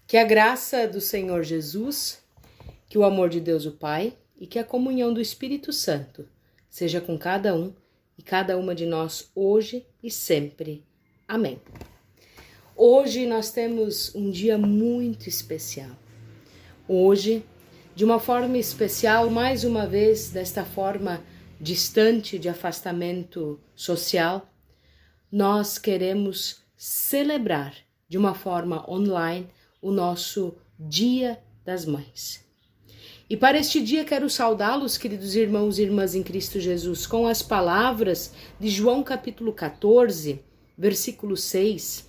Que a graça do Senhor Jesus, que o amor de Deus o Pai e que a comunhão do Espírito Santo seja com cada um e cada uma de nós hoje e sempre. Amém. Hoje nós temos um dia muito especial. Hoje, de uma forma especial, mais uma vez, desta forma distante de afastamento social, nós queremos celebrar de uma forma online o nosso Dia das Mães. E para este dia quero saudá-los, queridos irmãos e irmãs em Cristo Jesus, com as palavras de João capítulo 14, versículo 6.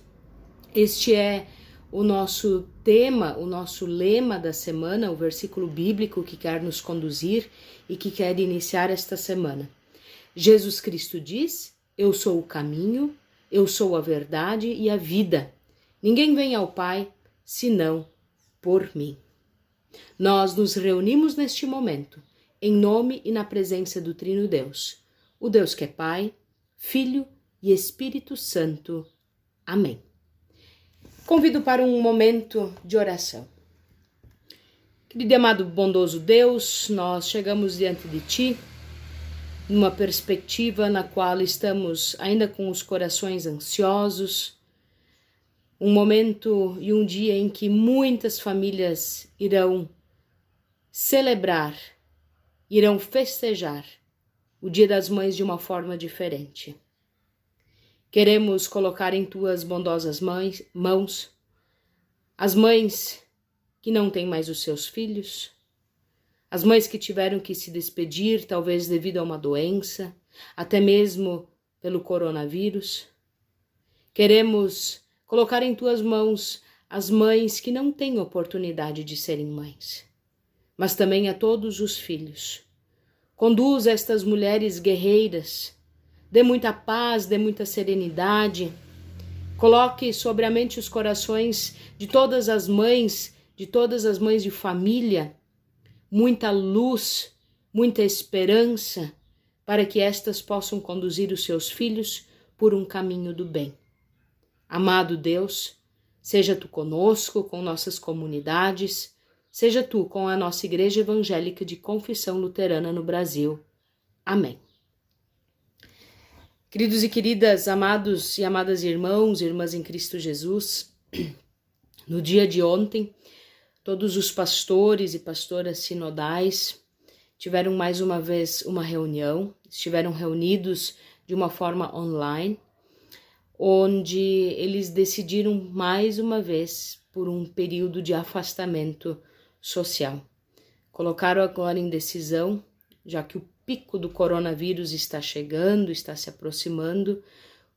Este é o nosso tema, o nosso lema da semana, o versículo bíblico que quer nos conduzir e que quer iniciar esta semana. Jesus Cristo diz: eu sou o caminho, eu sou a verdade e a vida. Ninguém vem ao Pai senão por mim. Nós nos reunimos neste momento, em nome e na presença do Trino Deus, o Deus que é Pai, Filho e Espírito Santo. Amém. Convido para um momento de oração. Querido e amado bondoso Deus, nós chegamos diante de Ti, numa perspectiva na qual estamos ainda com os corações ansiosos, um momento e um dia em que muitas famílias irão celebrar, irão festejar o Dia das Mães de uma forma diferente. Queremos colocar em Tuas bondosas mãos as mães que não têm mais os seus filhos, as mães que tiveram que se despedir, talvez devido a uma doença, até mesmo pelo coronavírus. Queremos colocar em Tuas mãos as mães que não têm oportunidade de serem mães, mas também a todos os filhos. Conduz estas mulheres guerreiras, dê muita paz, dê muita serenidade, coloque sobre a mente os corações de todas as mães de família, muita luz, muita esperança, para que estas possam conduzir os seus filhos por um caminho do bem. Amado Deus, seja Tu conosco, com nossas comunidades, seja Tu com a nossa Igreja Evangélica de Confissão Luterana no Brasil. Amém. Queridos e queridas, amados e amadas irmãos e irmãs em Cristo Jesus, no dia de ontem, todos os pastores e pastoras sinodais tiveram mais uma vez uma reunião, estiveram reunidos de uma forma online, onde eles decidiram mais uma vez por um período de afastamento social. Colocaram agora em decisão, já que o pico do coronavírus está chegando, está se aproximando,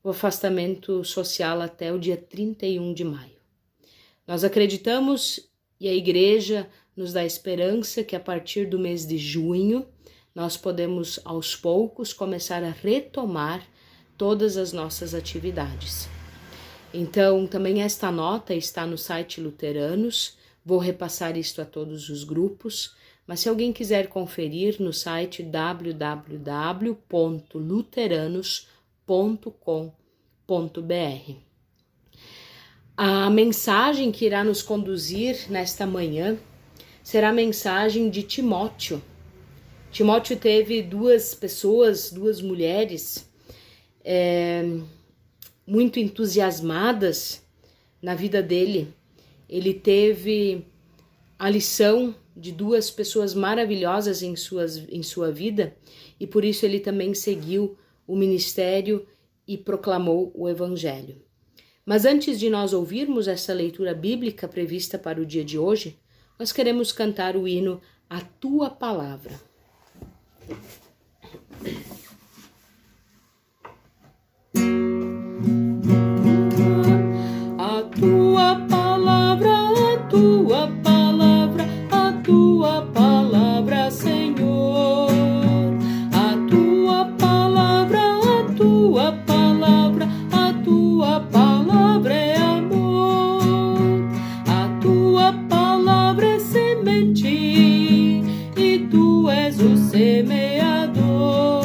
o afastamento social até o dia 31 de maio. Nós acreditamos e a Igreja nos dá esperança que a partir do mês de junho nós podemos aos poucos começar a retomar todas as nossas atividades. Então, também esta nota está no site Luteranos, vou repassar isto a todos os grupos, mas se alguém quiser conferir no site www.luteranos.com.br. A mensagem que irá nos conduzir nesta manhã será a mensagem de Timóteo. Timóteo teve duas mulheres, muito entusiasmadas na vida dele. Ele teve a lição de duas pessoas maravilhosas em sua vida e por isso ele também seguiu o ministério e proclamou o Evangelho. Mas antes de nós ouvirmos essa leitura bíblica prevista para o dia de hoje, nós queremos cantar o hino A Tua Palavra. A Tua Palavra, a Tua Palavra, a Tua Palavra, Senhor. A Tua Palavra, a Tua Palavra, a Tua Palavra é amor. A Tua Palavra é semente e Tu és o semeador.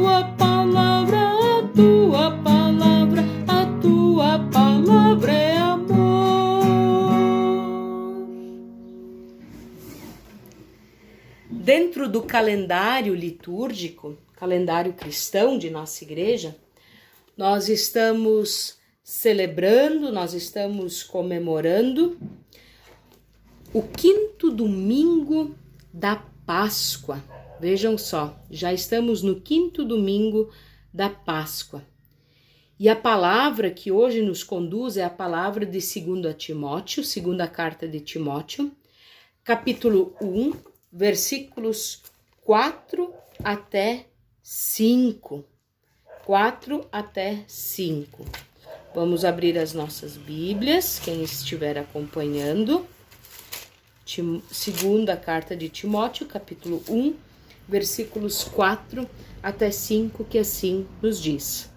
tua palavra, a tua palavra, a tua palavra é amor. Dentro do calendário litúrgico, calendário cristão de nossa igreja, nós estamos celebrando, nós estamos comemorando o 5º domingo da Páscoa. Vejam só, já estamos no 5º domingo da Páscoa. E a palavra que hoje nos conduz é a palavra de 2 Timóteo, segunda carta de Timóteo, capítulo 1, versículos 4 até 5. 4 até 5. Vamos abrir as nossas Bíblias, quem estiver acompanhando. Segunda carta de Timóteo, capítulo 1, versículos 4 até 5, que assim nos diz.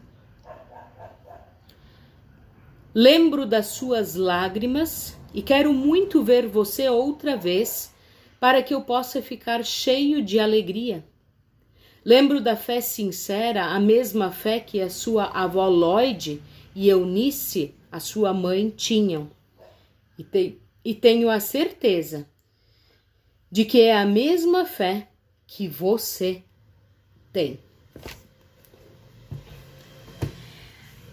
Lembro das suas lágrimas e quero muito ver você outra vez, para que eu possa ficar cheio de alegria. Lembro da fé sincera, a mesma fé que a sua avó Lloyd e Eunice, a sua mãe, tinham. E tenho a certeza de que é a mesma fé que você tem.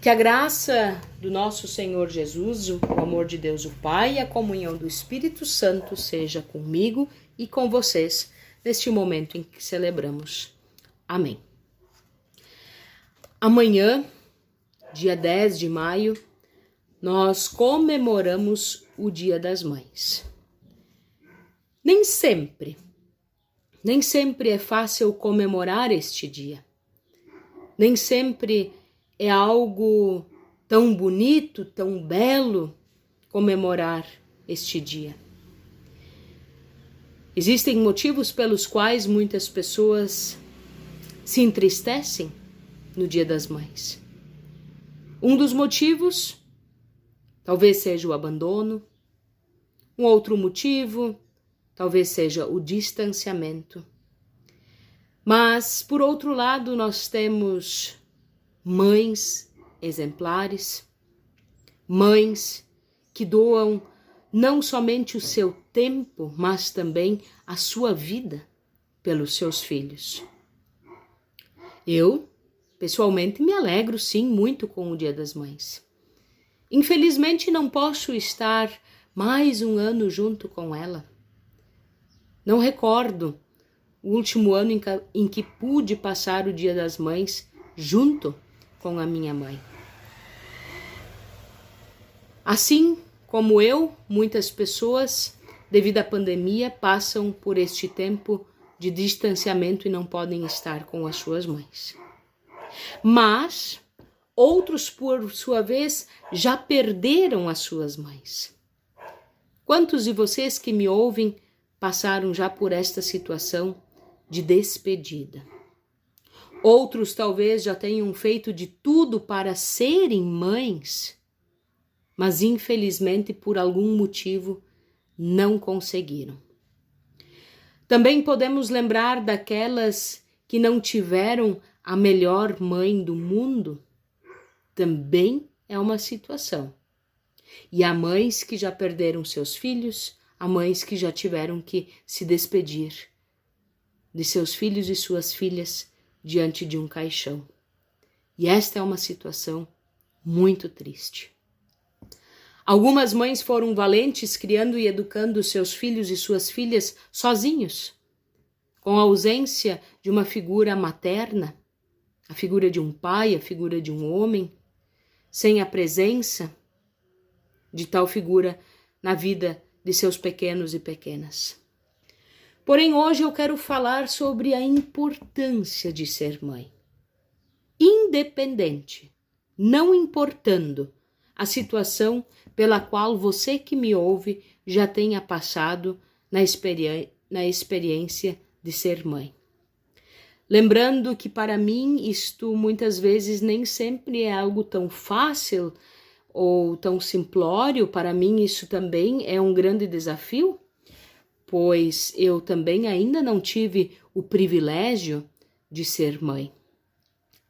Que a graça do nosso Senhor Jesus, o amor de Deus o Pai e a comunhão do Espírito Santo seja comigo e com vocês neste momento em que celebramos. Amém. Amanhã, dia 10 de maio, nós comemoramos o Dia das Mães. Nem sempre é fácil comemorar este dia. Nem sempre é algo tão bonito, tão belo comemorar este dia. Existem motivos pelos quais muitas pessoas se entristecem no Dia das Mães. Um dos motivos talvez seja o abandono. Um outro motivo talvez seja o distanciamento. Mas, por outro lado, nós temos mães exemplares, mães que doam não somente o seu tempo, mas também a sua vida pelos seus filhos. Eu, pessoalmente, me alegro sim muito com o Dia das Mães. Infelizmente não posso estar mais um ano junto com ela. Não recordo o último ano em que pude passar o Dia das Mães junto com a minha mãe. Assim como eu, muitas pessoas, devido à pandemia, passam por este tempo de distanciamento e não podem estar com as suas mães. Mas outros, por sua vez, já perderam as suas mães. Quantos de vocês que me ouvem passaram já por esta situação de despedida? Outros talvez já tenham feito de tudo para serem mães, mas infelizmente por algum motivo não conseguiram. Também podemos lembrar daquelas que não tiveram a melhor mãe do mundo. Também é uma situação. E há mães que já perderam seus filhos, há mães que já tiveram que se despedir de seus filhos e suas filhas diante de um caixão. E esta é uma situação muito triste. Algumas mães foram valentes criando e educando seus filhos e suas filhas sozinhos, com a ausência de uma figura materna, a figura de um pai, a figura de um homem, sem a presença de tal figura na vida de seus pequenos e pequenas. Porém, hoje eu quero falar sobre a importância de ser mãe. Independente, não importando a situação pela qual você que me ouve já tenha passado na experiência de ser mãe. Lembrando que para mim isto muitas vezes nem sempre é algo tão fácil ou tão simplório. Para mim isso também é um grande desafio, pois eu também ainda não tive o privilégio de ser mãe.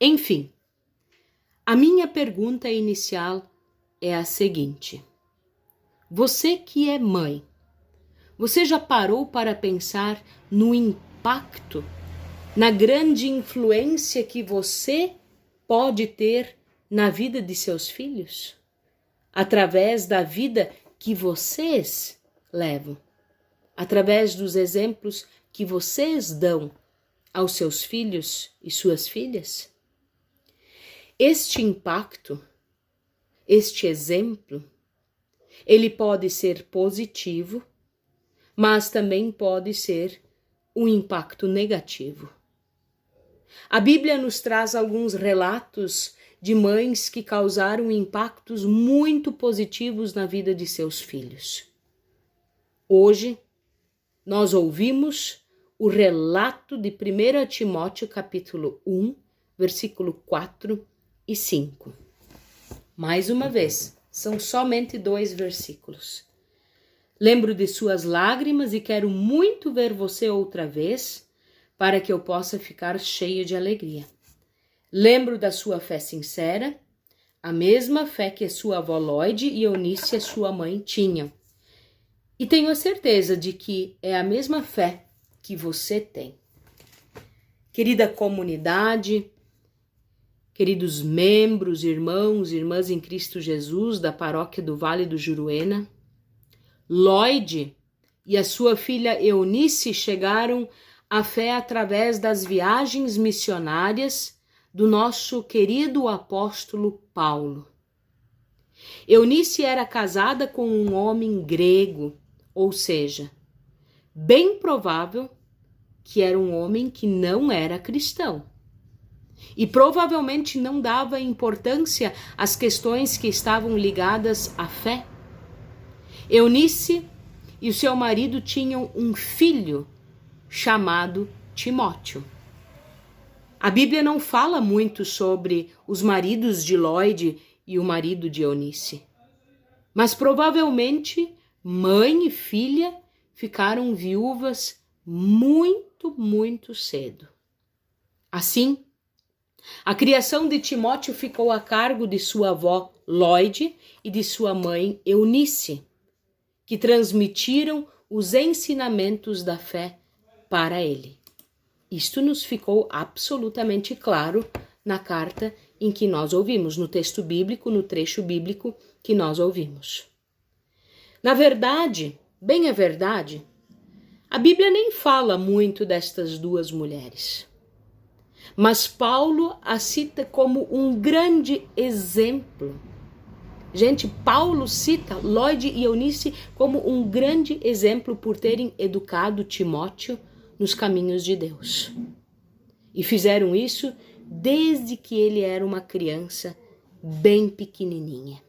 Enfim, a minha pergunta inicial é a seguinte: você que é mãe, você já parou para pensar no impacto, na grande influência que você pode ter na vida de seus filhos? Através da vida que vocês levam, através dos exemplos que vocês dão aos seus filhos e suas filhas? Este impacto, este exemplo, ele pode ser positivo, mas também pode ser um impacto negativo. A Bíblia nos traz alguns relatos de mães que causaram impactos muito positivos na vida de seus filhos. Hoje, nós ouvimos o relato de 1 Timóteo capítulo 1, versículo 4 e 5. Mais uma vez, são somente 2 versículos. Lembro de suas lágrimas e quero muito ver você outra vez, para que eu possa ficar cheia de alegria. Lembro da sua fé sincera, a mesma fé que a sua avó Lloyd e Eunice, sua mãe, tinham. E tenho a certeza de que é a mesma fé que você tem. Querida comunidade, queridos membros, irmãos e irmãs em Cristo Jesus da paróquia do Vale do Juruena, Lloyd e a sua filha Eunice chegaram à fé através das viagens missionárias do nosso querido apóstolo Paulo. Eunice era casada com um homem grego, ou seja, bem provável que era um homem que não era cristão. E provavelmente não dava importância às questões que estavam ligadas à fé. Eunice e o seu marido tinham um filho chamado Timóteo. A Bíblia não fala muito sobre os maridos de Lloyd e o marido de Eunice, mas provavelmente mãe e filha ficaram viúvas muito cedo. Assim, a criação de Timóteo ficou a cargo de sua avó Lloyd e de sua mãe Eunice, que transmitiram os ensinamentos da fé para ele. Isto nos ficou absolutamente claro na carta em que nós ouvimos, no texto bíblico, no trecho bíblico que nós ouvimos. Na verdade, bem a verdade, a Bíblia nem fala muito destas duas mulheres. Mas Paulo a cita como um grande exemplo. Gente, Paulo cita Lloyd e Eunice como um grande exemplo por terem educado Timóteo nos caminhos de Deus. E fizeram isso desde que ele era uma criança bem pequenininha.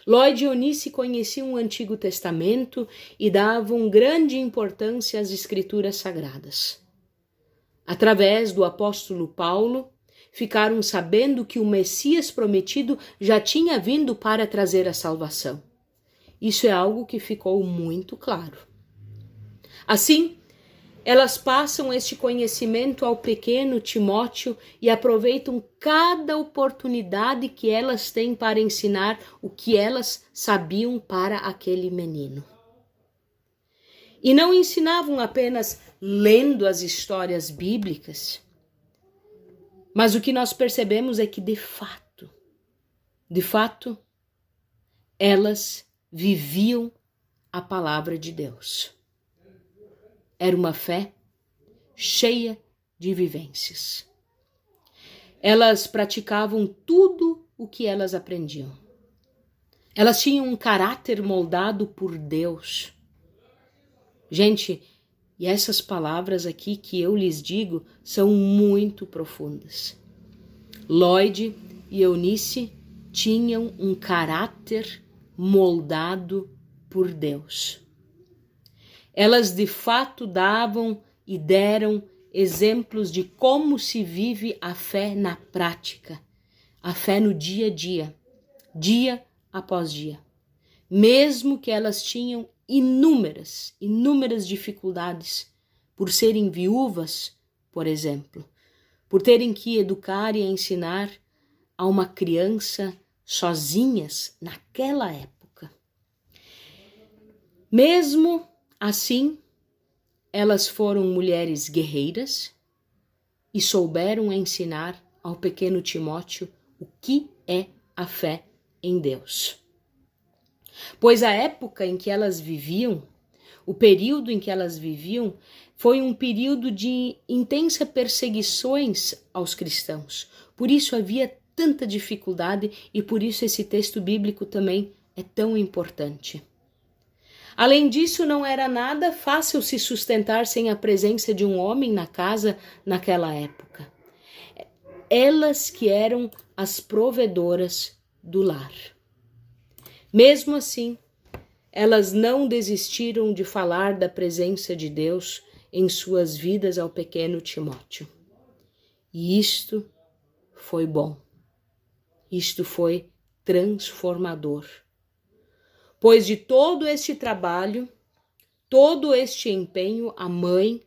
Lloyd e Eunice conheciam o Antigo Testamento e davam grande importância às Escrituras Sagradas. Através do apóstolo Paulo, ficaram sabendo que o Messias prometido já tinha vindo para trazer a salvação. Isso é algo que ficou muito claro. Assim, elas passam este conhecimento ao pequeno Timóteo e aproveitam cada oportunidade que elas têm para ensinar o que elas sabiam para aquele menino. E não ensinavam apenas lendo as histórias bíblicas, mas o que nós percebemos é que, de fato, elas viviam a palavra de Deus. Era uma fé cheia de vivências. Elas praticavam tudo o que elas aprendiam. Elas tinham um caráter moldado por Deus. Gente, e essas palavras aqui que eu lhes digo são muito profundas. Lloyd e Eunice tinham um caráter moldado por Deus. Elas de fato davam e deram exemplos de como se vive a fé na prática, a fé no dia a dia, dia após dia. Mesmo que elas tinham inúmeras dificuldades por serem viúvas, por exemplo, por terem que educar e ensinar a uma criança sozinhas naquela época. Mesmo assim, elas foram mulheres guerreiras e souberam ensinar ao pequeno Timóteo o que é a fé em Deus. Pois a época em que elas viviam, o período em que elas viviam, foi um período de intensa perseguições aos cristãos. Por isso havia tanta dificuldade e por isso esse texto bíblico também é tão importante. Além disso, não era nada fácil se sustentar sem a presença de um homem na casa naquela época. Elas que eram as provedoras do lar. Mesmo assim, elas não desistiram de falar da presença de Deus em suas vidas ao pequeno Timóteo. E isto foi bom. Isto foi transformador. Pois de todo este trabalho, todo este empenho, a mãe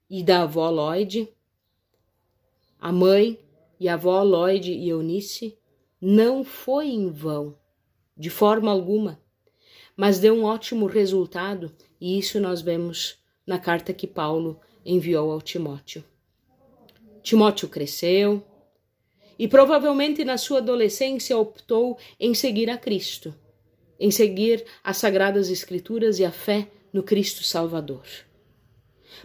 e da avó Lloyd, a mãe e a avó Lloyd e Eunice, não foi em vão, de forma alguma, mas deu um ótimo resultado, e isso nós vemos na carta que Paulo enviou ao Timóteo. Timóteo cresceu e provavelmente na sua adolescência optou em seguir a Cristo, em seguir as Sagradas Escrituras e a fé no Cristo Salvador.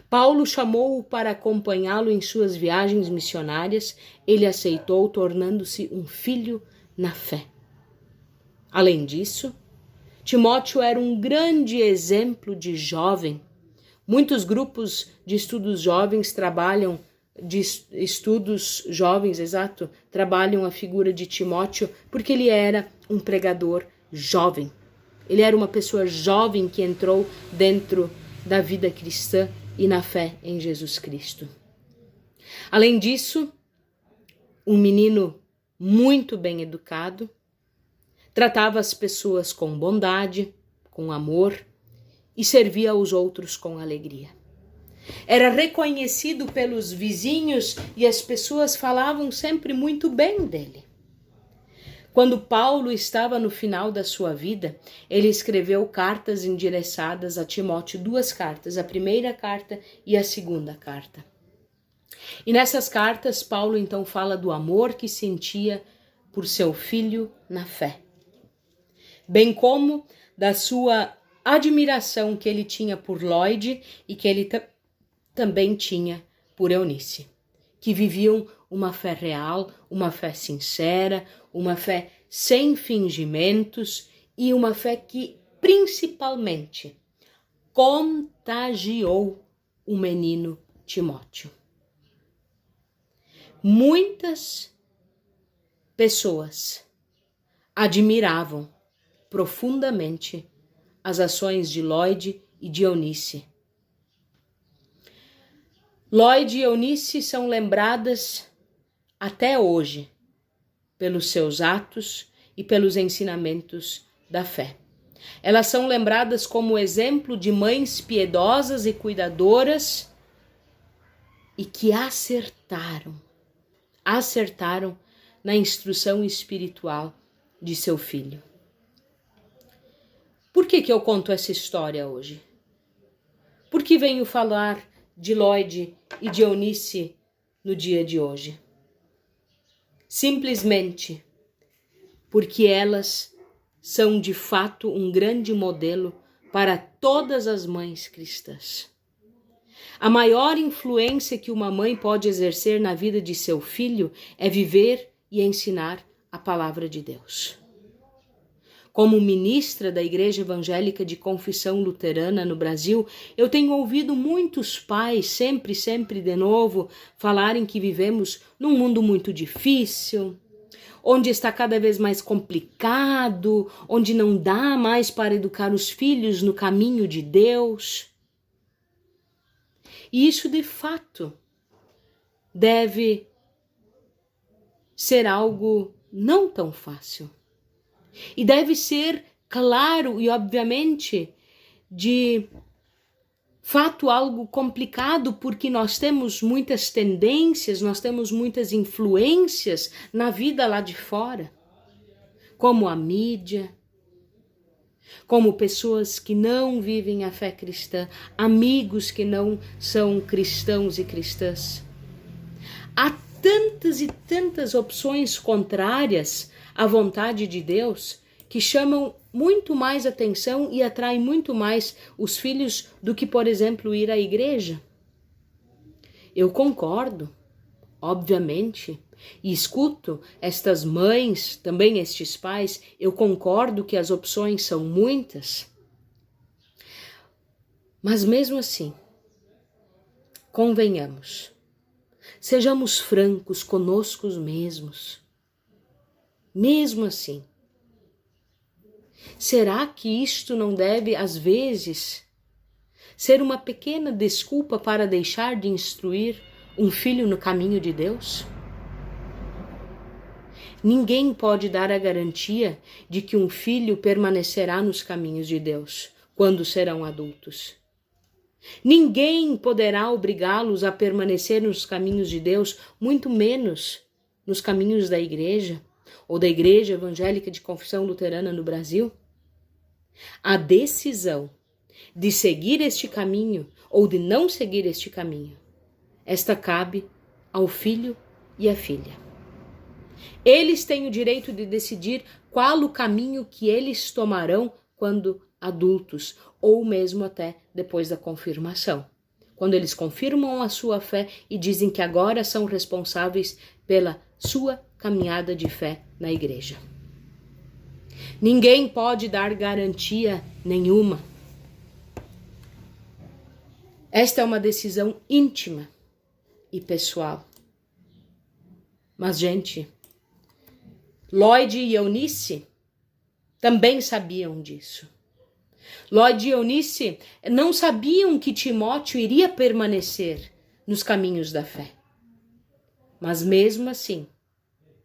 Paulo chamou-o para acompanhá-lo em suas viagens missionárias. Ele aceitou, tornando-se um filho na fé. Além disso, Timóteo era um grande exemplo de jovem. Muitos grupos de estudos jovens trabalham a figura de Timóteo porque ele era um pregador jovem. Ele era uma pessoa jovem que entrou dentro da vida cristã e na fé em Jesus Cristo. Além disso, um menino muito bem educado, tratava as pessoas com bondade, com amor e servia aos outros com alegria. Era reconhecido pelos vizinhos e as pessoas falavam sempre muito bem dele. Quando Paulo estava no final da sua vida, ele escreveu cartas endereçadas a Timóteo, 2 cartas, a primeira carta e a segunda carta. E nessas cartas, Paulo então fala do amor que sentia por seu filho na fé, bem como da sua admiração que ele tinha por Lloyd e que ele também tinha por Eunice, que viviam uma fé real, uma fé sincera, uma fé sem fingimentos e uma fé que, principalmente, contagiou o menino Timóteo. Muitas pessoas admiravam profundamente as ações de Lloyd e de Eunice. Lloyd e Eunice são lembradas até hoje pelos seus atos e pelos ensinamentos da fé. Elas são lembradas como exemplo de mães piedosas e cuidadoras e que acertaram na instrução espiritual de seu filho. Por que eu conto essa história hoje? Por que venho falar de Lloyd e de Eunice no dia de hoje? Simplesmente porque elas são de fato um grande modelo para todas as mães cristãs. A maior influência que uma mãe pode exercer na vida de seu filho é viver e ensinar a palavra de Deus. Como ministra da Igreja Evangélica de Confissão Luterana no Brasil, eu tenho ouvido muitos pais, sempre de novo, falarem que vivemos num mundo muito difícil, onde está cada vez mais complicado, onde não dá mais para educar os filhos no caminho de Deus. E isso, de fato, deve ser algo não tão fácil. E deve ser claro e, obviamente, de fato algo complicado, porque nós temos muitas tendências, nós temos muitas influências na vida lá de fora, como a mídia, como pessoas que não vivem a fé cristã, amigos que não são cristãos e cristãs. Há tantas e tantas opções contrárias à vontade de Deus que chamam muito mais atenção e atraem muito mais os filhos do que, por exemplo, ir à igreja. Eu concordo, obviamente, e escuto estas mães, também estes pais, eu concordo que as opções são muitas. Mas mesmo assim, convenhamos, sejamos francos conosco mesmos. Mesmo assim, será que isto não deve, às vezes, ser uma pequena desculpa para deixar de instruir um filho no caminho de Deus? Ninguém pode dar a garantia de que um filho permanecerá nos caminhos de Deus quando serão adultos. Ninguém poderá obrigá-los a permanecer nos caminhos de Deus, muito menos nos caminhos da igreja ou da Igreja Evangélica de Confissão Luterana no Brasil. A decisão de seguir este caminho ou de não seguir este caminho, esta cabe ao filho e à filha. Eles têm o direito de decidir qual o caminho que eles tomarão quando adultos, ou mesmo até depois da confirmação. Quando eles confirmam a sua fé e dizem que agora são responsáveis pela sua caminhada de fé na igreja. Ninguém pode dar garantia nenhuma. Esta é uma decisão íntima e pessoal. Mas, gente, Lloyd e Eunice também sabiam disso. Lloyd e Eunice não sabiam que Timóteo iria permanecer nos caminhos da fé. Mas mesmo assim,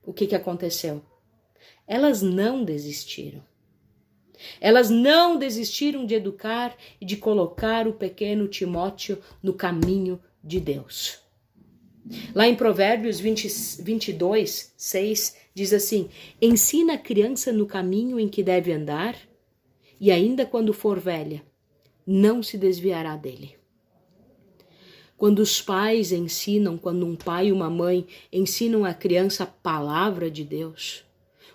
o que aconteceu? Elas não desistiram. Elas não desistiram de educar e de colocar o pequeno Timóteo no caminho de Deus. Lá em Provérbios 22, 6, diz assim: ensina a criança no caminho em que deve andar, e ainda quando for velha, não se desviará dele. Quando os pais ensinam, quando um pai e uma mãe ensinam à criança a palavra de Deus,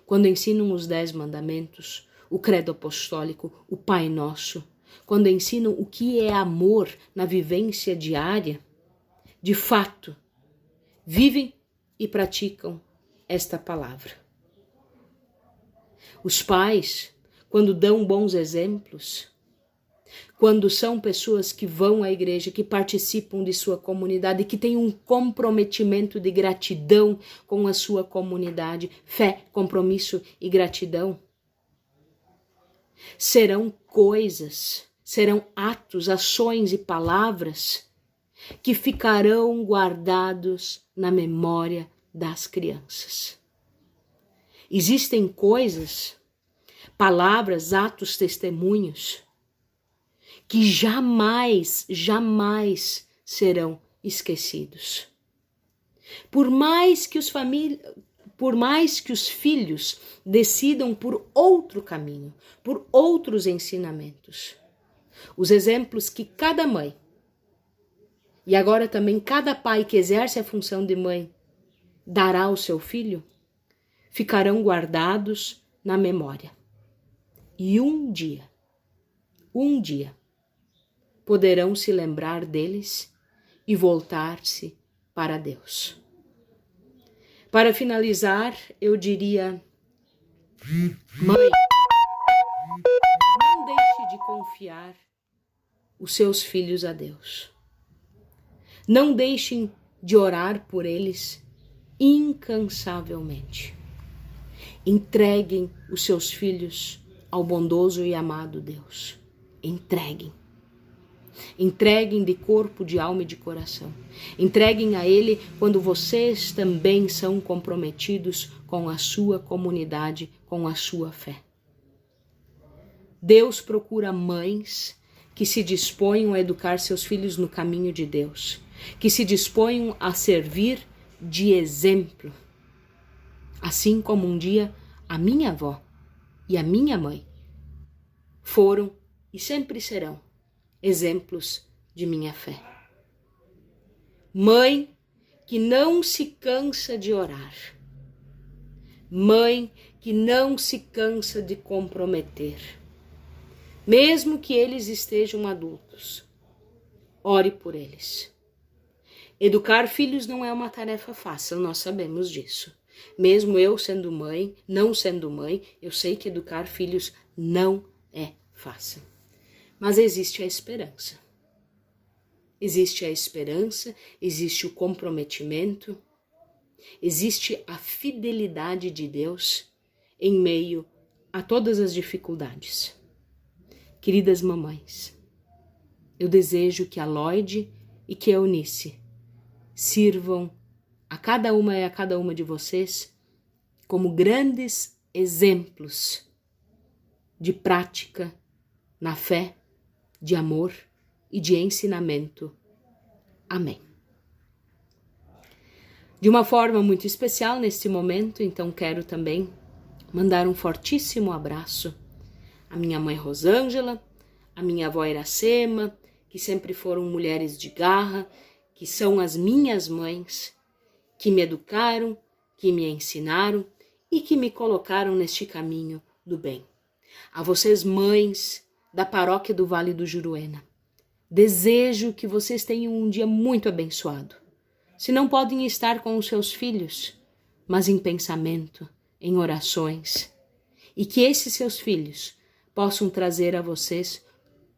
quando ensinam os 10 mandamentos, o credo apostólico, o Pai Nosso, quando ensinam o que é amor na vivência diária, de fato, vivem e praticam esta palavra. Os pais, quando dão bons exemplos, quando são pessoas que vão à igreja, que participam de sua comunidade, que têm um comprometimento de gratidão com a sua comunidade, fé, compromisso e gratidão, serão coisas, serão atos, ações e palavras que ficarão guardados na memória das crianças. Existem coisas, palavras, atos, testemunhos que jamais serão esquecidos. Por mais que os filhos decidam por outro caminho, por outros ensinamentos, os exemplos que cada mãe, e agora também cada pai que exerce a função de mãe, dará ao seu filho, ficarão guardados na memória. E um dia, poderão se lembrar deles e voltar-se para Deus. Para finalizar, eu diria: mãe, não deixe de confiar os seus filhos a Deus. Não deixem de orar por eles incansavelmente. Entreguem os seus filhos ao bondoso e amado Deus. Entreguem. Entreguem de corpo, de alma e de coração. Entreguem a Ele quando vocês também são comprometidos com a sua comunidade, com a sua fé. Deus procura mães que se disponham a educar seus filhos no caminho de Deus, que se disponham a servir de exemplo, assim como um dia a minha avó e a minha mãe foram e sempre serão exemplos de minha fé. Mãe que não se cansa de orar, mãe que não se cansa de comprometer, mesmo que eles estejam adultos, ore por eles. Educar filhos não é uma tarefa fácil, nós sabemos disso. Mesmo eu sendo mãe, não sendo mãe, eu sei que educar filhos não é fácil. Mas existe a esperança. Existe a esperança, existe o comprometimento, existe a fidelidade de Deus em meio a todas as dificuldades. Queridas mamães, eu desejo que a Lloyd e que a Eunice sirvam a cada uma e a cada uma de vocês como grandes exemplos de prática na fé, de amor e de ensinamento. Amém. De uma forma muito especial neste momento, então quero também mandar um fortíssimo abraço à minha mãe Rosângela, à minha avó Iracema, que sempre foram mulheres de garra, que são as minhas mães, que me educaram, que me ensinaram e que me colocaram neste caminho do bem. A vocês, mães da paróquia do Vale do Juruena, desejo que vocês tenham um dia muito abençoado. Se não podem estar com os seus filhos, mas em pensamento, em orações, e que esses seus filhos possam trazer a vocês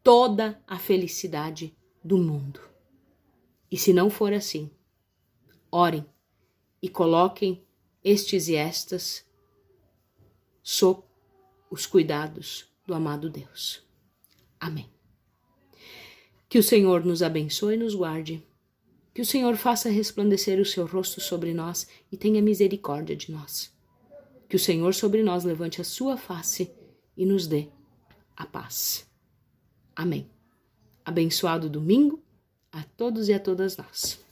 toda a felicidade do mundo. E se não for assim, orem e coloquem estes e estas sob os cuidados do amado Deus. Amém. Que o Senhor nos abençoe e nos guarde. Que o Senhor faça resplandecer o seu rosto sobre nós e tenha misericórdia de nós. Que o Senhor sobre nós levante a sua face e nos dê a paz. Amém. Abençoado domingo a todos e a todas nós.